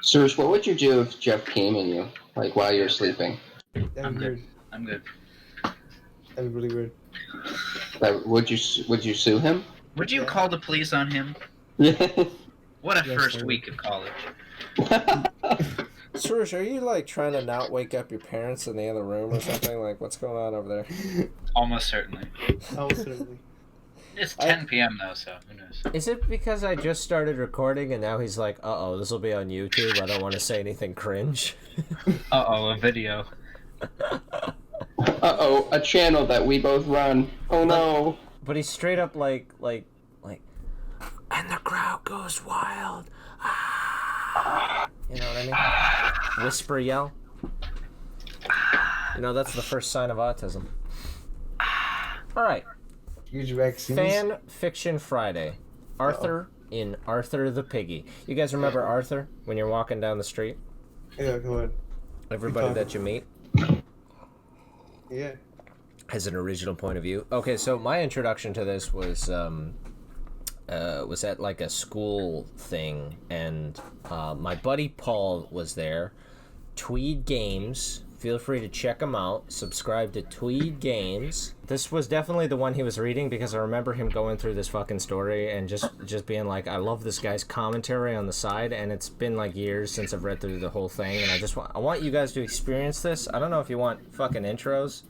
Serge, what would you do if Jeff came in you, like while you're sleeping? I'm good. I'm good. That'd be really weird. Would you sue him? Would you call the police on him? Yeah. What a Yes, first I would. week of college. Suresh, are you like trying to not wake up your parents in the other room or something? Like, what's going on over there? Almost certainly. Oh, certainly. It's 10 p.m. though, so who knows? Is it because I just started recording and now he's like, uh-oh, this will be on YouTube. I don't want to say anything cringe. Uh-oh, a video. Uh-oh, a channel that we both run. Oh no. But he's straight up like, and the crowd goes wild. Ah. You know what I mean? Whisper yell. You know, that's the first sign of autism. All right. Huge vaccines. Fan Fiction Friday. Arthur in Arthur the Piggy. You guys remember Arthur when you're walking down the street? Yeah, go ahead. Everybody that you meet Yeah. has an original point of view. Okay, so my introduction to this was at like a school thing, and my buddy Paul was there. Tweed Games. Feel free to check him out. Subscribe to Tweed Games. This was definitely the one he was reading because I remember him going through this fucking story and just being like, I love this guy's commentary on the side, and it's been like years since I've read through the whole thing, and I want you guys to experience this. I don't know if you want fucking intros,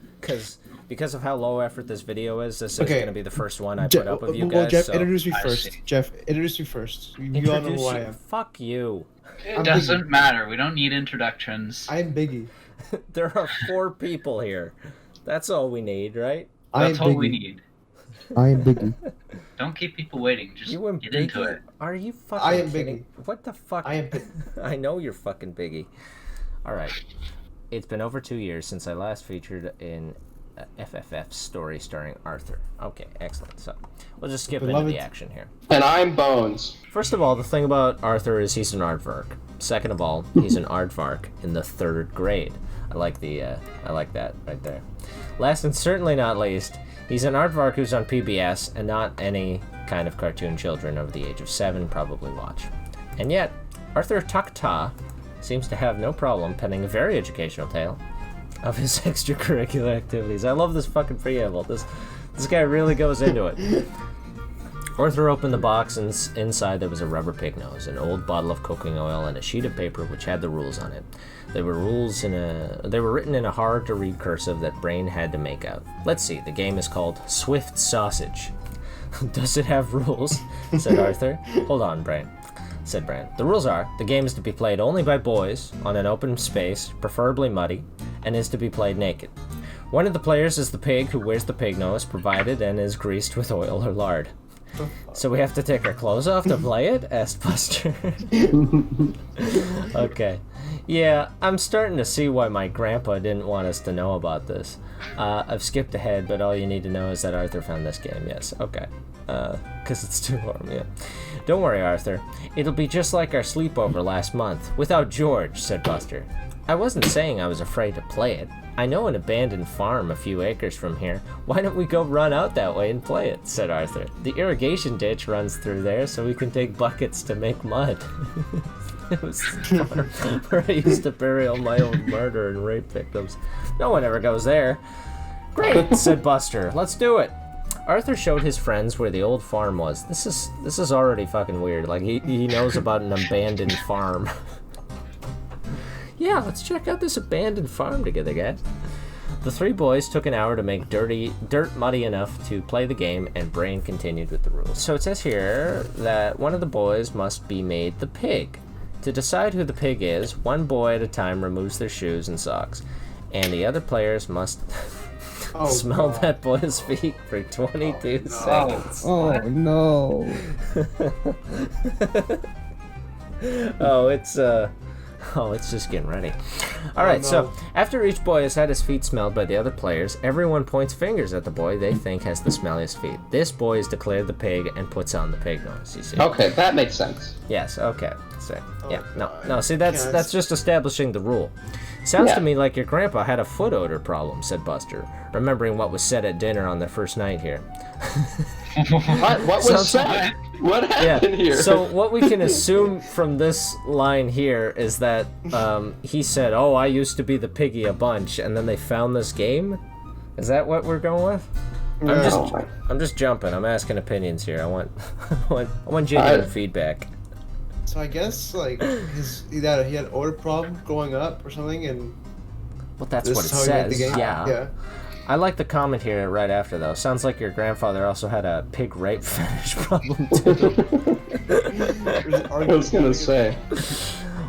because of how low effort this video is, this is going to be the first one I put up of you guys. Well, Jeff, so. introduce me I first. see. Jeff, introduce me first. You all know who I am. Fuck you. It doesn't matter. We don't need introductions. I am Biggy. There are 4 people here. That's all we need, right? That's all we need. I am Biggy. Don't keep people waiting. Just You and get Biggy? into it. Are you fucking I am kidding? Biggy. What the fuck? I am I know you're fucking Biggy. Alright. It's been over 2 years since I last featured in FFF's story starring Arthur. Okay, excellent. So, we'll just skip into the action here. And I'm Bones. First of all, the thing about Arthur is he's an aardvark. Second of all, he's an aardvark in the 3rd grade. I like that right there. Last and certainly not least, he's an aardvark who's on PBS and not any kind of cartoon children over the age of 7 probably watch. And yet, Arthur Tucktaw seems to have no problem penning a very educational tale of his extracurricular activities. I love this fucking preamble. This guy really goes into it. Arthur opened the box, and inside there was a rubber pig nose, an old bottle of cooking oil, and a sheet of paper which had the rules on it. They were written in a hard-to-read cursive that Brain had to make out. Let's see, the game is called Swift Sausage. Does it have rules? Said Arthur. Hold on, Brain, said Brain. The rules are, the game is to be played only by boys, on an open space, preferably muddy, and is to be played naked. One of the players is the pig who wears the pig nose, provided and is greased with oil or lard. So we have to take our clothes off to play it? Asked Buster. Okay. Yeah, I'm starting to see why my grandpa didn't want us to know about this. I've skipped ahead, but all you need to know is that Arthur found this game, yes. Okay. 'Cause it's too warm, yeah. Don't worry, Arthur. It'll be just like our sleepover last month, without George, said Buster. I wasn't saying I was afraid to play it. I know an abandoned farm a few acres from here. Why don't we go run out that way and play it, said Arthur. The irrigation ditch runs through there, so we can take buckets to make mud. It was the farm where I used to bury all my own murder and rape victims. No one ever goes there. Great, said Buster. Let's do it. Arthur showed his friends where the old farm was. This is already fucking weird. Like, he knows about an abandoned farm. Yeah, let's check out this abandoned farm together, guys. The 3 boys took an hour to make dirt muddy enough to play the game, and Brain continued with the rules. So it says here that one of the boys must be made the pig. To decide who the pig is, one boy at a time removes their shoes and socks, and the other players must smell that boy's feet for 22 seconds. Oh, no. It's just getting ready. Alright, so after each boy has had his feet smelled by the other players, everyone points fingers at the boy they think has the smelliest feet. This boy is declared the pig and puts on the pig nose, you see. Okay, that makes sense. Yes, okay. So, yeah, no, see, that's just establishing the rule. Sounds to me like your grandpa had a foot odor problem, said Buster, remembering what was said at dinner on their first night here. What was said? What happened here? So what we can assume from this line here is that he said, "Oh, I used to be the Piggy a bunch," and then they found this game. Is that what we're going with? I'm just jumping. I'm asking opinions here. I want genuine feedback. So I guess like he had order problem growing up or something, and Well, that's this what it is how he made the says. game? Yeah. I like the comment here right after though. Sounds like your grandfather also had a pig rape fetish problem too. I was gonna say.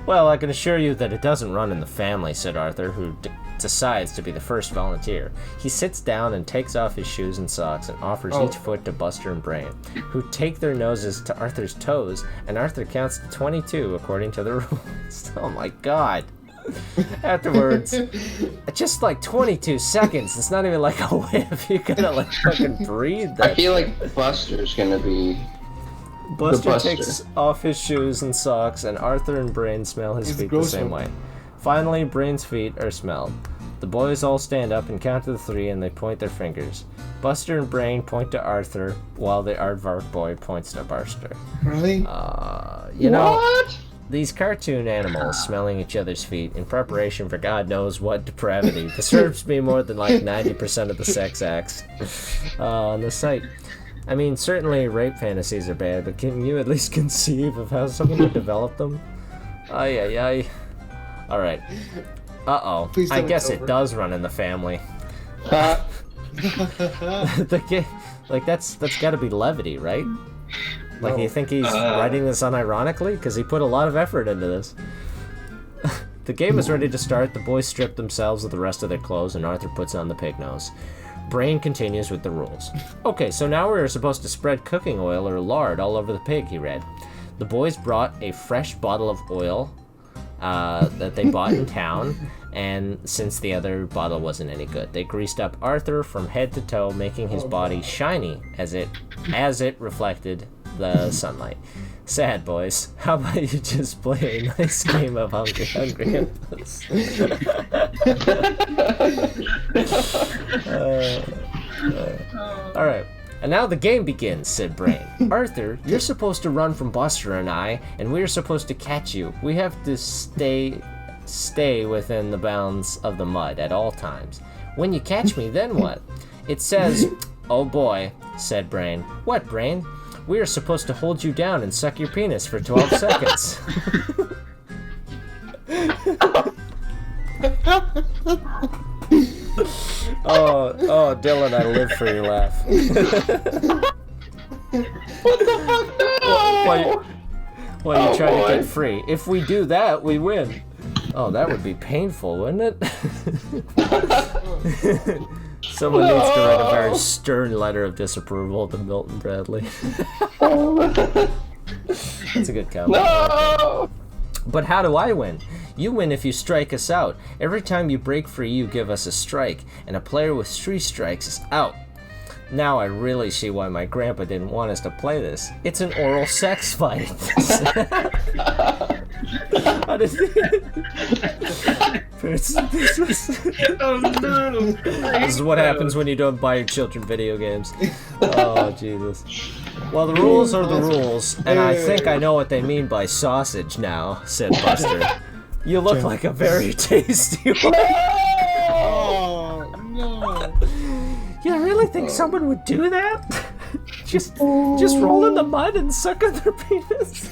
Well, I can assure you that it doesn't run in the family, said Arthur, who decides to be the first volunteer. He sits down and takes off his shoes and socks and offers each foot to Buster and Brain, who take their noses to Arthur's toes, and Arthur counts to 22 according to the rules. Oh my god. Afterwards, just like 22 seconds. It's not even like a whiff. You gotta like fucking breathe that. I feel like Buster's gonna be. Buster takes off his shoes and socks, and Arthur and Brain smell his feet the same way. Finally, Brain's feet are smelled. The boys all stand up and count to the 3, and they point their fingers. Buster and Brain point to Arthur, while the aardvark boy points to Buster. Really? You know, What? these cartoon animals smelling each other's feet in preparation for God knows what depravity disturbs me more than like 90% of the sex acts on the site. I mean, certainly rape fantasies are bad, but can you at least conceive of how someone would develop them? Ay. Alright. Uh-oh. I guess it does run in the family. Like, that's gotta be levity, right? Like, you think he's writing this unironically? Because he put a lot of effort into this. The game is ready to start. The boys strip themselves of the rest of their clothes, and Arthur puts on the pig nose. Brain continues with the rules. Okay, so now we're supposed to spread cooking oil or lard all over the pig, he read. The boys brought a fresh bottle of oil that they bought in town, and since the other bottle wasn't any good, they greased up Arthur from head to toe, making his body shiny as it reflected the sunlight. Sad, boys. How about you just play a nice game of Hungry Hippos? Alright. And now the game begins, said Brain. Arthur, you're supposed to run from Buster and I, and we're supposed to catch you. We have to stay within the bounds of the mud at all times. When you catch me, then what? It says, oh boy, said Brain. What, Brain? We are supposed to hold you down and suck your penis for 12 seconds. Oh, Dylan, I live for your laugh. What the fuck? No! Well, you try to get free. If we do that, we win. Oh, that would be painful, wouldn't it? Someone needs to write a very stern letter of disapproval to Milton Bradley. That's a good comment. No! But how do I win? You win if you strike us out. Every time you break free, you give us a strike, and a player with 3 strikes is out. Now I really see why my grandpa didn't want us to play this. It's an oral sex fight. This is what happens when you don't buy your children video games. Oh, Jesus. Well, the rules are the rules, and I think I know what they mean by sausage now, said Buster. You look like a very tasty one. Oh, no. You really think someone would do that? Just roll in the mud and suck on their penis?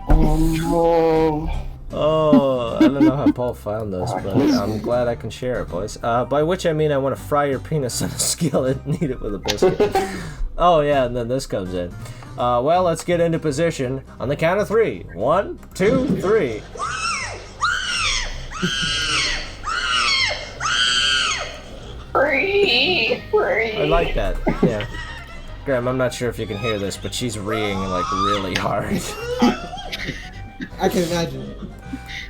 Oh no. Oh, I don't know how Paul found this, but I'm glad I can share it, boys. By which I mean I want to fry your penis on a skillet and eat it with a biscuit. Oh yeah, and then this comes in. Well, let's get into position on the count of 3. 1, 2, 3. I like that. Yeah. Graham, I'm not sure if you can hear this, but she's reeing like really hard. I can imagine.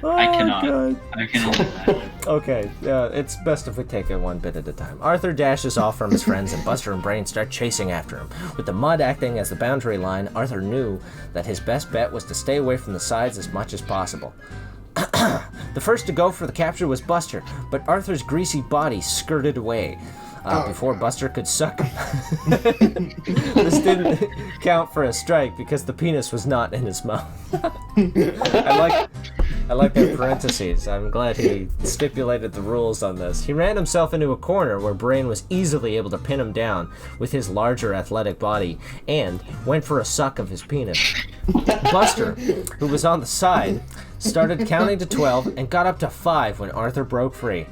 Oh, I cannot. God. I cannot imagine. Okay, it's best if we take it one bit at a time. Arthur dashes off from his friends, and Buster and Brain start chasing after him. With the mud acting as the boundary line, Arthur knew that his best bet was to stay away from the sides as much as possible. The first to go for the capture was Buster, but Arthur's greasy body skirted away. before Buster could suck him. This didn't count for a strike because the penis was not in his mouth. I like that parentheses. I'm glad he stipulated the rules on this. He ran himself into a corner where Brain was easily able to pin him down with his larger athletic body and went for a suck of his penis. Buster, who was on the side, started counting to 12 and got up to 5 when Arthur broke free.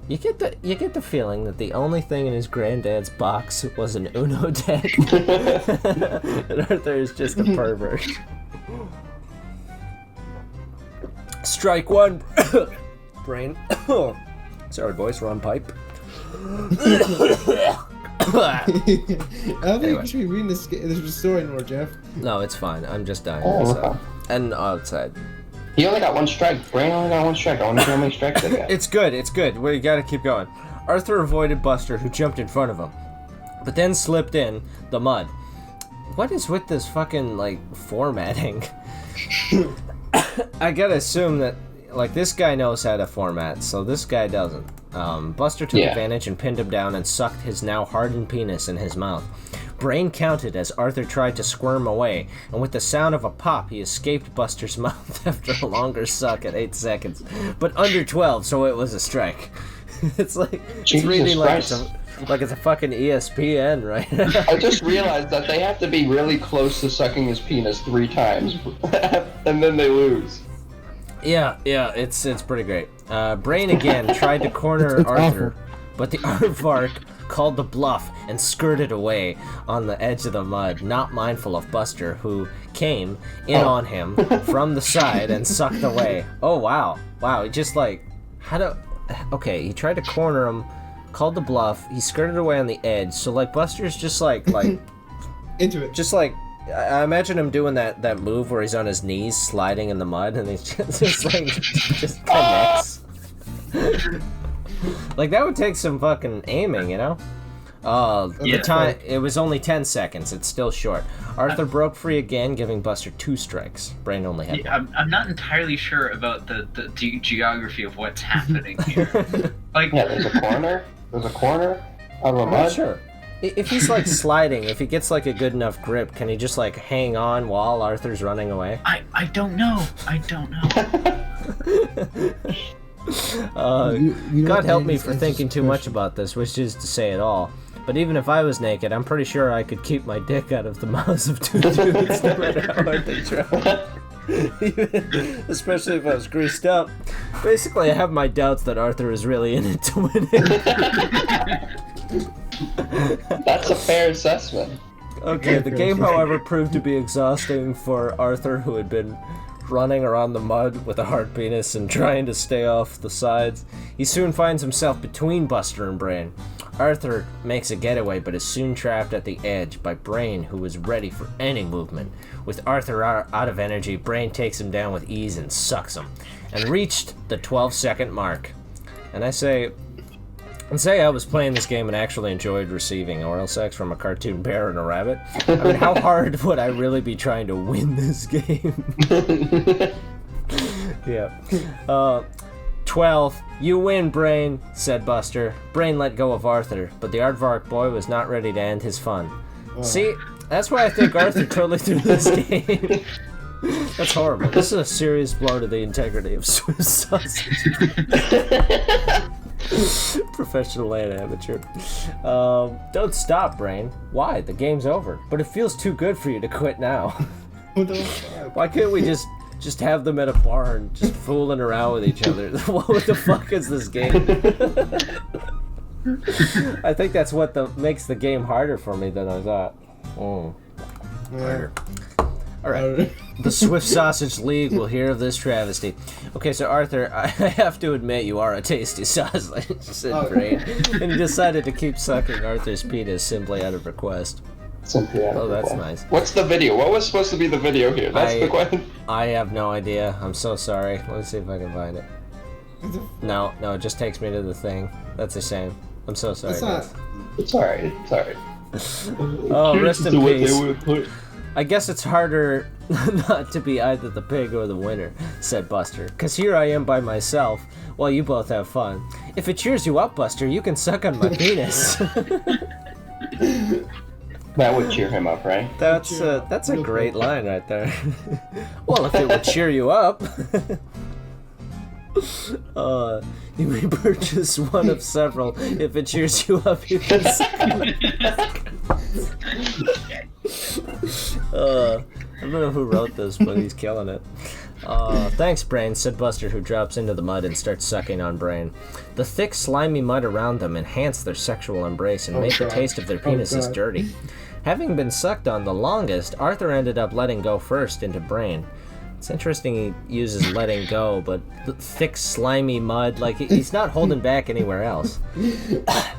You get the feeling that the only thing in his granddad's box was an Uno deck. And Arthur is just a pervert. Strike one. Brain. Sorry, boys, wrong pipe. I don't think you should be reading this story anymore, Jeff. No, it's fine. I'm just dying. Oh, So. okay. And outside. He only got 1 strike. Brain only got 1 strike. I wonder how many strikes they got. It's good. We gotta keep going. Arthur avoided Buster, who jumped in front of him, but then slipped in the mud. What is with this fucking, formatting? I gotta assume that, this guy knows how to format, so this guy doesn't. Buster took advantage and pinned him down and sucked his now hardened penis in his mouth. Brain counted as Arthur tried to squirm away, and with the sound of a pop, he escaped Buster's mouth after a longer suck at 8 seconds. But under 12, so it was a strike. It's reading like it's a fucking ESPN, right? I just realized that they have to be really close to sucking his penis 3 times, and then they lose. Yeah, it's pretty great. Brain again tried to corner Arthur, but the aardvark called the bluff and skirted away on the edge of the mud, not mindful of Buster, who came in on him from the side and sucked away. Oh, wow, just okay, he tried to corner him, called the bluff, he skirted away on the edge, so Buster's just into it. Just I imagine him doing that move where he's on his knees sliding in the mud and he just connects. That would take some fucking aiming, you know? The time, it was only 10 seconds. It's still short. Arthur broke free again, giving Buster 2 strikes. Brain only had 1. I'm not entirely sure about the geography of what's happening here. There's a corner. There's a corner of a I'm mud. not sure. If he's sliding, if he gets a good enough grip, can he just hang on while Arthur's running away? I don't know. God help me for thinking too much about this, which is to say it all. But even if I was naked, I'm pretty sure I could keep my dick out of the mouths of 2 dudes, no matter how hard they try. Especially if I was greased up. Basically, I have my doubts that Arthur is really in it to win it. That's a fair assessment. Okay, the game, however, proved to be exhausting for Arthur, who had been running around the mud with a hard penis and trying to stay off the sides. He soon finds himself between Buster and Brain. Arthur makes a getaway, but is soon trapped at the edge by Brain, who is ready for any movement. With Arthur out of energy, Brain takes him down with ease and sucks him, and reached the 12-second mark. And I say I was playing this game and actually enjoyed receiving oral sex from a cartoon bear and a rabbit. I mean, how hard would I really be trying to win this game? Yeah. 12. You win, Brain, said Buster. Brain let go of Arthur, but the aardvark boy was not ready to end his fun. See, that's why I think Arthur totally threw this game. That's horrible. This is a serious blow to the integrity of Swiss sausage. Professional and amateur. Don't stop, Brain. Why? The game's over. But it feels too good for you to quit now. Why can't we just have them at a barn, just fooling around with each other? What the fuck is this game? I think that's what makes the game harder for me than I thought. Harder. Alright. The Swift Sausage League will hear of this travesty. Okay, so Arthur, I have to admit you are a tasty sausage, said Brain. And he decided to keep sucking Arthur's penis simply out of request. Oh, that's nice. What's the video? What was supposed to be the video here? That's the question. I have no idea. I'm so sorry. Let me see if I can find it. No, it just takes me to the thing. That's a shame. I'm so sorry, guys. It's alright. Oh, rest in peace. I guess it's harder not to be either the pig or the winner, said Buster, 'cause here I am by myself while you both have fun. If it cheers you up, Buster, you can suck on my penis. That would cheer him up, right? That's a great line right there. Well, if it would cheer you up. You may purchase one of several. If it cheers you up, you can suck on I don't know who wrote this, but he's killing it. Thanks, Brain, said Buster, who drops into the mud and starts sucking on Brain. The thick, slimy mud around them enhanced their sexual embrace and made the taste of their penises dirty. Having been sucked on the longest, Arthur ended up letting go first into Brain. It's interesting he uses letting go, but the thick, slimy mud, like, he's not holding back anywhere else.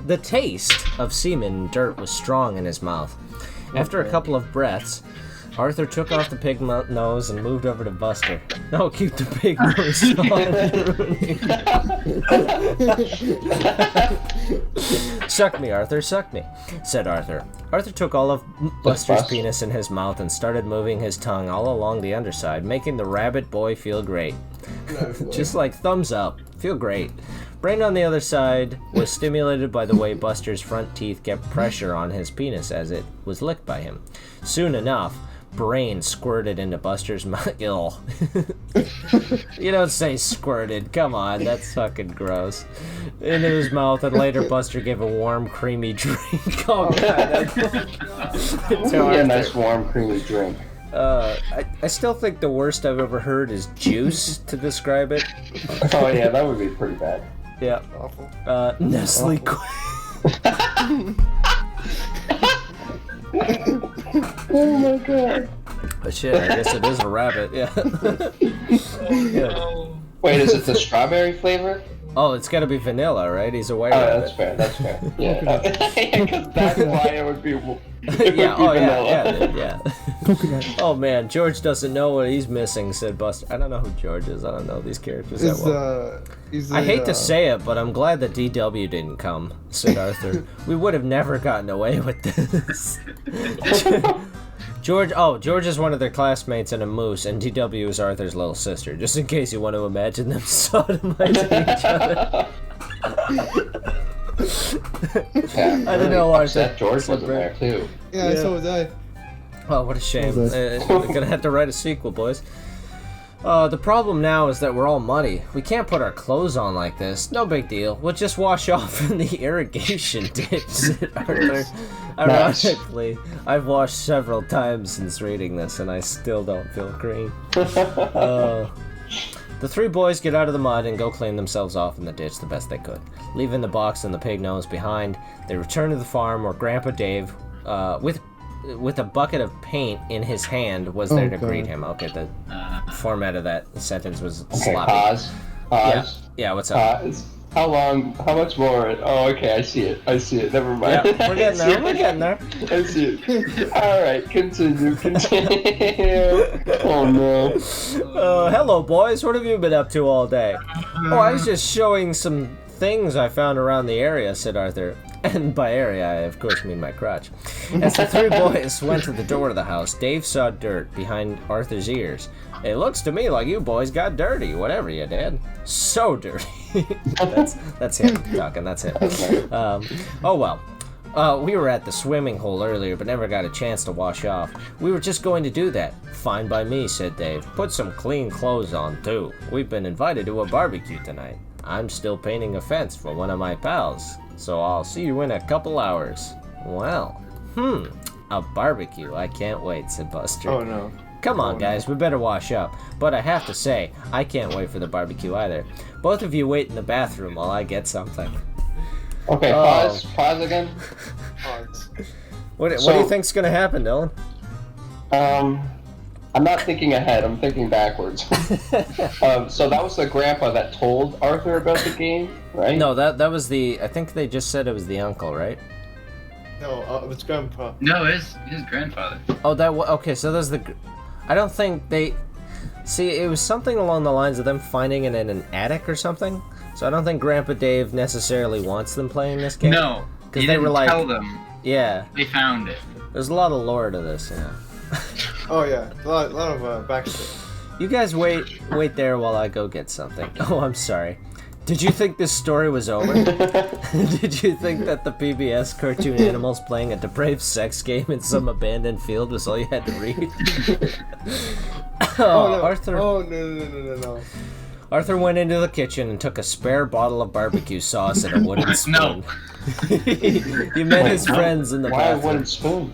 The taste of semen and dirt was strong in his mouth. After a couple of breaths, Arthur took off the pig nose and moved over to Buster. No, keep the pig nose on. Suck me, Arthur, suck me, said Arthur. Arthur took all of Buster's penis in his mouth and started moving his tongue all along the underside, making the rabbit boy feel great. Just like thumbs up, feel great. Brain on the other side was stimulated by the way Buster's front teeth kept pressure on his penis as it was licked by him. Soon enough, Brain squirted into Buster's mouth. You don't say squirted. Come on, that's fucking gross. Into his mouth, and later Buster gave a warm, creamy drink. Oh god. Yeah, a nice warm, creamy drink. I still think the worst I've ever heard is juice to describe it. Oh yeah, that would be pretty bad. Yeah. Awful. Nestle. Oh my god. But shit, I guess it is a rabbit, yeah. Yeah. Wait, is it the strawberry flavor? Oh, it's gotta be vanilla, right? He's a white Oh, rabbit. that's fair. Yeah, because that's why it would be. Yeah, oh yeah. Oh man, George doesn't know what he's missing, said Buster. I don't know who George is. I don't know these characters that well. I hate to say it, but I'm glad that DW didn't come, said Arthur. We would have never gotten away with this. George is one of their classmates in a moose, and DW is Arthur's little sister, just in case you want to imagine them sodomizing each other. Yeah, I don't know, Arthur. George wasn't there too. Yeah, so was I. Oh, what a shame. We're gonna have to write a sequel, boys. The problem now is that we're all muddy. We can't put our clothes on like this. No big deal. We'll just wash off in the irrigation ditch, said Arthur. Ironically, I've washed several times since reading this, and I still don't feel clean. The three boys get out of the mud and go clean themselves off in the ditch the best they could. Leaving the box and the pig nose behind, they return to the farm where Grandpa Dave, with a bucket of paint in his hand, was there to greet him. Okay, the format of that sentence was sloppy. Pause. Yeah, what's up? Pause. How much more? Oh, okay, I see it. Never mind. Yeah, we're getting there. I see it. Alright, continue. Oh no. Hello, boys. What have you been up to all day? Oh, I was just showing some things I found around the area, said Arthur. And by area, I of course mean my crotch. As the three boys went to the door of the house, Dave saw dirt behind Arthur's ears. It looks to me like you boys got dirty, whatever you did. So dirty. that's him talking, that's him. Oh well. We were at the swimming hole earlier, but never got a chance to wash off. We were just going to do that. Fine by me, said Dave. Put some clean clothes on, too. We've been invited to a barbecue tonight. I'm still painting a fence for one of my pals, so I'll see you in a couple hours. Well, a barbecue. I can't wait, said Buster. Oh no. Come on, guys, we better wash up. But I have to say, I can't wait for the barbecue either. Both of you wait in the bathroom while I get something. Okay, pause again. Pause. What do you think's gonna happen, Dylan? I'm not thinking ahead, I'm thinking backwards. So that was the grandpa that told Arthur about the game, right? No, that was I think they just said it was the uncle, right? No, it's grandpa. No, his grandfather. Oh, okay, so that's I don't think they... See, it was something along the lines of them finding it in an attic or something. So I don't think Grandpa Dave necessarily wants them playing this game. No, because they were like, tell them. Yeah. They found it. There's a lot of lore to this, yeah. Oh yeah, a lot of backstory. You guys wait there while I go get something. Oh, I'm sorry. Did you think this story was over? Did you think that the PBS cartoon animals playing a depraved sex game in some abandoned field was all you had to read? Oh, no. Arthur. Oh no. Arthur went into the kitchen and took a spare bottle of barbecue sauce and a wooden spoon. No. He met his friends in the Why a bathroom. wooden spoon?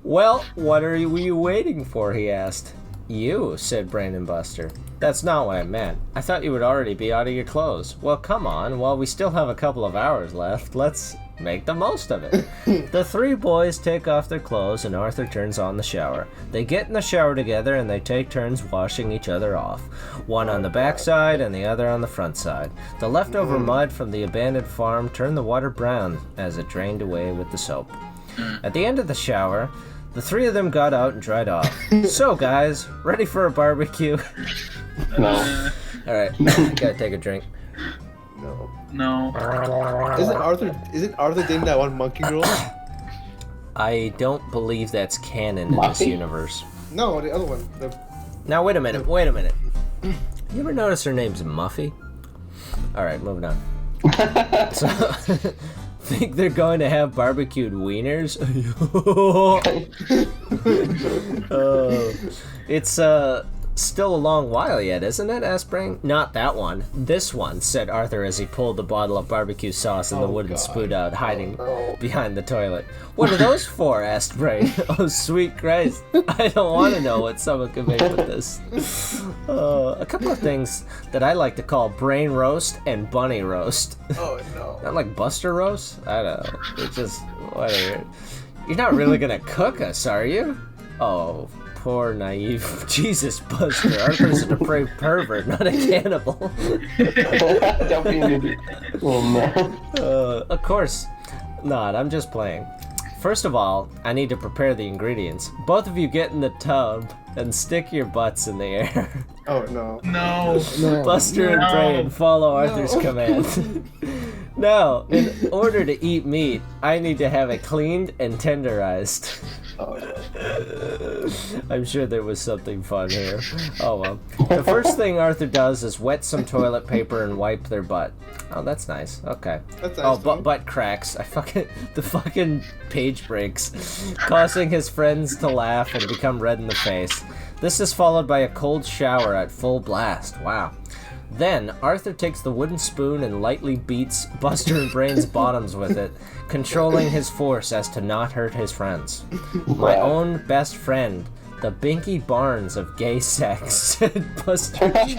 Well, what were you waiting for? He asked. You, said Brandon Buster. That's not what I meant. I thought you would already be out of your clothes. Well, come on. While we still have a couple of hours left, let's make the most of it. The three boys take off their clothes and Arthur turns on the shower. They get in the shower together and they take turns washing each other off. One on the back side and the other on the front side. The leftover mud from the abandoned farm turned the water brown as it drained away with the soap. At the end of the shower, the three of them got out and dried off. So, guys, ready for a barbecue? No. Alright, gotta take a drink. No. No. Isn't Arthur dating that one monkey girl? I don't believe that's canon in this Muffy? universe. No, the other one. Now, wait a minute. You ever notice her name's Muffy? Alright, moving on. So, think they're going to have barbecued wieners? It's, still a long while yet, isn't it? Asked Brain. Not that one. This one, said Arthur as he pulled the bottle of barbecue sauce and the wooden spoon out, hiding behind the toilet. What are those for? Asked Brain. Oh, sweet Christ. I don't want to know what someone could make with this. A couple of things that I like to call brain roast and bunny roast. Oh no. Not like Buster roast? I don't know. It's just, whatever. You're not really gonna cook us, are you? Oh, poor naive. Jesus, Buster. Arthur's a depraved pervert, not a cannibal. Don't be an idiot. Oh no. Of course not. I'm just playing. First of all, I need to prepare the ingredients. Both of you get in the tub and stick your butts in the air. Oh no. No. Buster and Brain follow Arthur's command. Now, in order to eat meat, I need to have it cleaned and tenderized. Oh no. I'm sure there was something fun here. Oh well. The first thing Arthur does is wet some toilet paper and wipe their butt. Oh, that's nice. Okay. That's nice. Oh, butt cracks. The fucking page breaks, causing his friends to laugh and become red in the face. This is followed by a cold shower at full blast. Wow. Then, Arthur takes the wooden spoon and lightly beats Buster and Brain's bottoms with it, controlling his force as to not hurt his friends. My own best friend, the Binky Barnes of gay sex, said Buster. What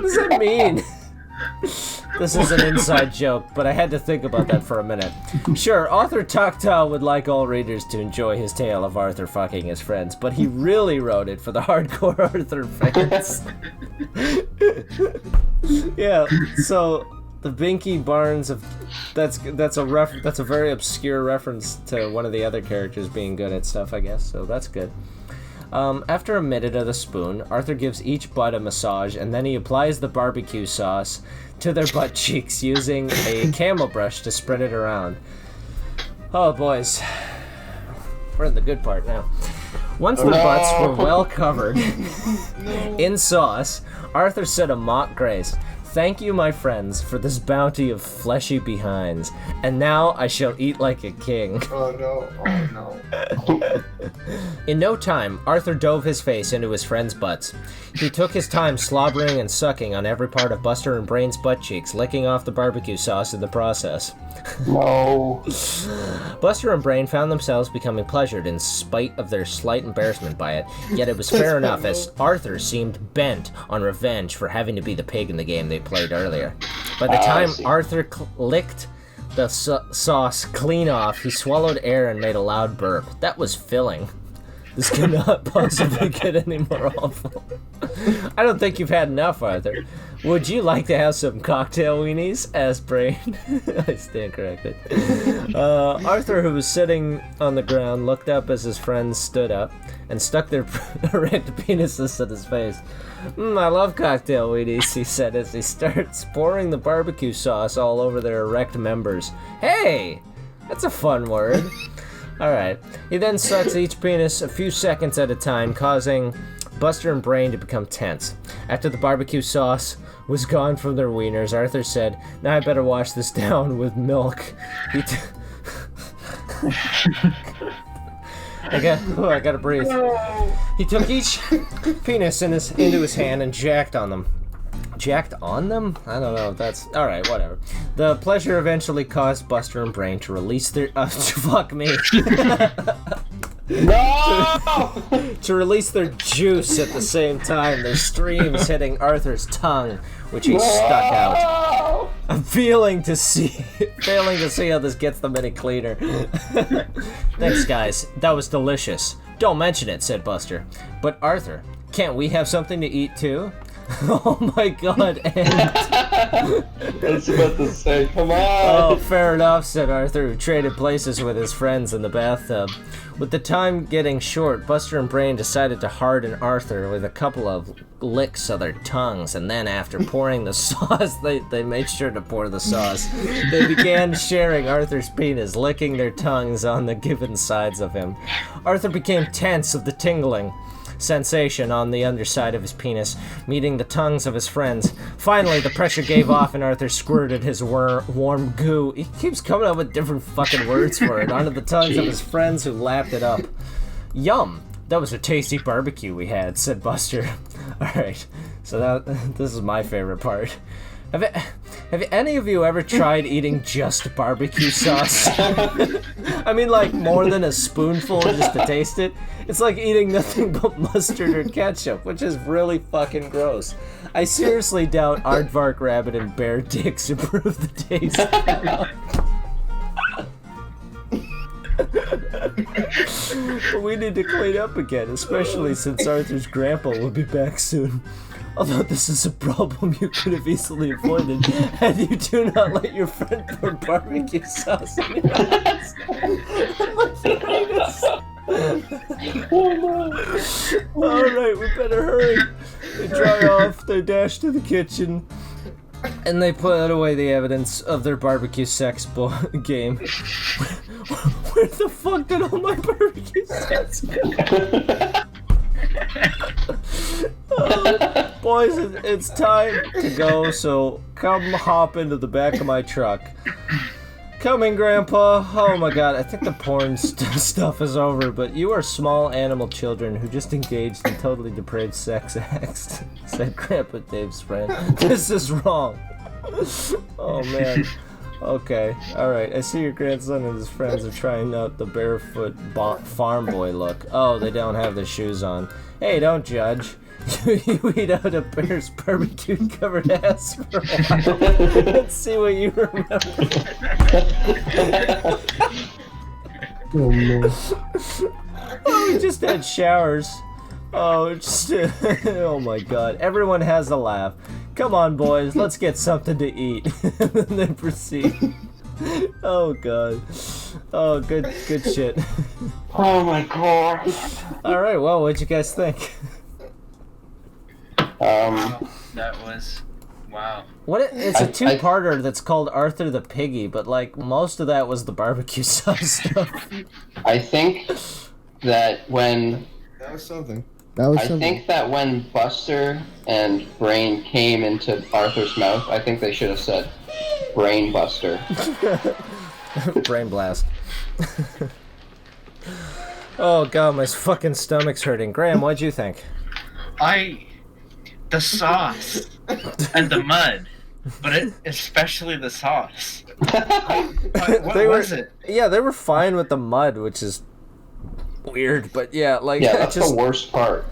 does that mean? This is an inside joke, but I had to think about that for a minute. Sure, author Toctow would like all readers to enjoy his tale of Arthur fucking his friends, but he really wrote it for the hardcore Arthur fans. Yeah, so the Binky Barnes of that's a very obscure reference to one of the other characters being good at stuff, I guess. So that's good. After a minute of the spoon, Arthur gives each butt a massage, and then he applies the barbecue sauce to their butt cheeks using a camel brush to spread it around. Oh, boys. We're in the good part now. Once their butts were well covered in sauce, Arthur said a mock grace. Thank you, my friends, for this bounty of fleshy behinds, and now I shall eat like a king. Oh no. Oh no. In no time, Arthur dove his face into his friends' butts. He took his time slobbering and sucking on every part of Buster and Brain's butt cheeks, licking off the barbecue sauce in the process. No. Buster and Brain found themselves becoming pleasured in spite of their slight embarrassment by it, yet it was fair enough as Arthur seemed bent on revenge for having to be the pig in the game they played earlier. By the time Arthur licked the sauce clean off, he swallowed air and made a loud burp. That was filling. This cannot possibly get any more awful. I don't think you've had enough, Arthur. Would you like to have some cocktail weenies? Asked Brain. I stand corrected. Arthur, who was sitting on the ground, looked up as his friends stood up and stuck their erect penises at his face. I love cocktail weenies, he said as he starts pouring the barbecue sauce all over their erect members. Hey! That's a fun word. Alright. He then sucks each penis a few seconds at a time, causing Buster and Brain to become tense. After the barbecue sauce was gone from their wieners, Arthur said, "Now I better wash this down with milk." I gotta breathe. He took each penis into his hand and jacked on them. Jacked on them? I don't know if that's... Alright, whatever. The pleasure eventually caused Buster and Brain to release their... fuck me. No! To release their juice at the same time, their streams hitting Arthur's tongue, which he stuck out. I'm failing to see how this gets them any cleaner. Thanks, guys. That was delicious. Don't mention it, said Buster. But Arthur, can't we have something to eat too? Oh my god, and... I was about to say, come on! Oh, fair enough, said Arthur, who traded places with his friends in the bathtub. With the time getting short, Buster and Brain decided to harden Arthur with a couple of licks of their tongues, and then after pouring the sauce, they made sure to pour the sauce. They began sharing Arthur's penis, licking their tongues on the given sides of him. Arthur became tense of the tingling sensation on the underside of his penis, meeting the tongues of his friends. Finally, the pressure gave off and Arthur squirted his warm goo. He keeps coming up with different fucking words for it, onto the tongues of his friends who lapped it up. Yum! That was a tasty barbecue we had, said Buster. Alright, so this is my favorite part. Have any of you ever tried eating just barbecue sauce? I mean, like, more than a spoonful just to taste it? It's like eating nothing but mustard or ketchup, which is really fucking gross. I seriously doubt Aardvark Rabbit and Bear Dicks improve the taste. But we need to clean up again, especially since Arthur's grandpa will be back soon. Although this is a problem you could have easily avoided had you do not let your friend pour barbecue sauce on your ass. Alright, we better hurry. They dry off, they dash to the kitchen, and they put away the evidence of their barbecue sex game. Where the fuck did all my barbecue sex go? Boys, it's time to go, so come hop into the back of my truck. Coming, Grandpa. Oh my god, I think the porn stuff is over, but you are small animal children who just engaged in totally depraved sex acts, said Grandpa Dave's friend. This is wrong. Oh man. Okay, alright. I see your grandson and his friends are trying out the barefoot farm boy look. Oh, they don't have their shoes on. Hey, don't judge. You eat out a bear's barbecue covered ass for a while. Let's see what you remember. Oh no. Oh, we just had showers. Oh, just oh my god. Everyone has a laugh. Come on, boys, let's get something to eat. And then proceed. Oh god. Oh, good shit. Oh my god. Alright, well, what'd you guys think? That was... Wow. It's a two-parter that's called Arthur the Piggy, but like most of that was the barbecue sauce stuff. I think that when... That was something. I think that when Buster and Brain came into Arthur's mouth, I think they should have said Brain Buster. Brain blast. Oh god, my fucking stomach's hurting. Graham, what'd you think? The sauce and the mud, but especially the sauce. What was it? Yeah, they were fine with the mud, which is weird, but yeah, like that's the worst part.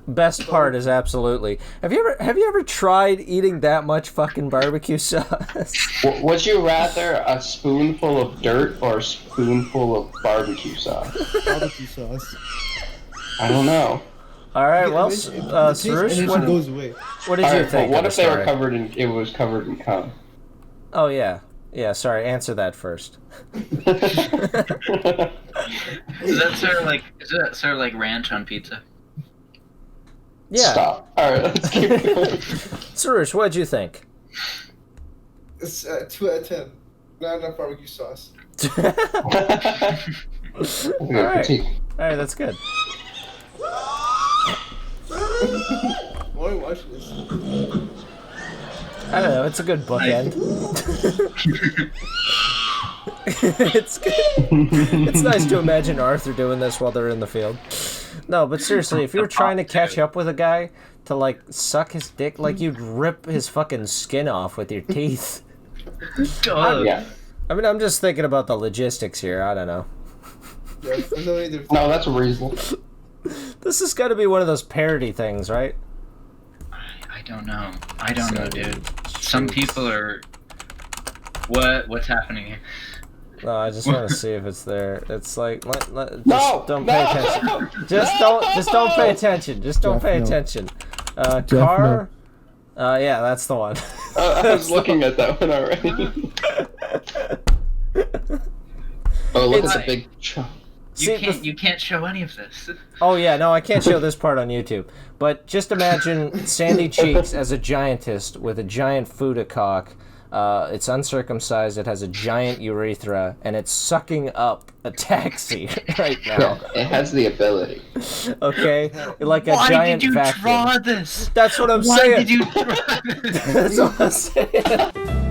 Best part is absolutely. Have you ever tried eating that much fucking barbecue sauce? Would you rather a spoonful of dirt or a spoonful of barbecue sauce? Barbecue sauce. I don't know. All right, well, Sarush, goes away. What did you think? What if they were it was covered in cum? Oh yeah. Sorry. Answer that first. Is that sort of like ranch on pizza? Yeah. Stop. All right, let's keep going. Sarush, what'd you think? It's 2 out of 10. Not enough barbecue sauce. Good critique. Alright, that's good. Why are we watching this? I don't know, it's a good bookend. It's good. It's nice to imagine Arthur doing this while they're in the field. No, but seriously, if you were trying to catch up with a guy to, like, suck his dick, like, you'd rip his fucking skin off with your teeth. Yeah. I mean, I'm just thinking about the logistics here. I don't know. Yeah, No, that's reasonable. This has got to be one of those parody things, right? I don't know. I don't know, dude. Some people are. What's happening here? No, I just want to see if it's there. It's like, just No! don't pay attention. Just don't pay attention. Just don't pay attention. Car. Yeah, that's the one. I was looking at that one already. Oh, look at the big chunk. You can't show any of this. Oh yeah, no, I can't show this part on YouTube. But just imagine Sandy Cheeks as a giantess with a giant Fuda cock. It's uncircumcised, it has a giant urethra, and it's sucking up a taxi right now. It has the ability. Okay? Like a Why giant did you vacuum. draw this? That's what I'm Why saying. did you draw this? That's what I'm saying.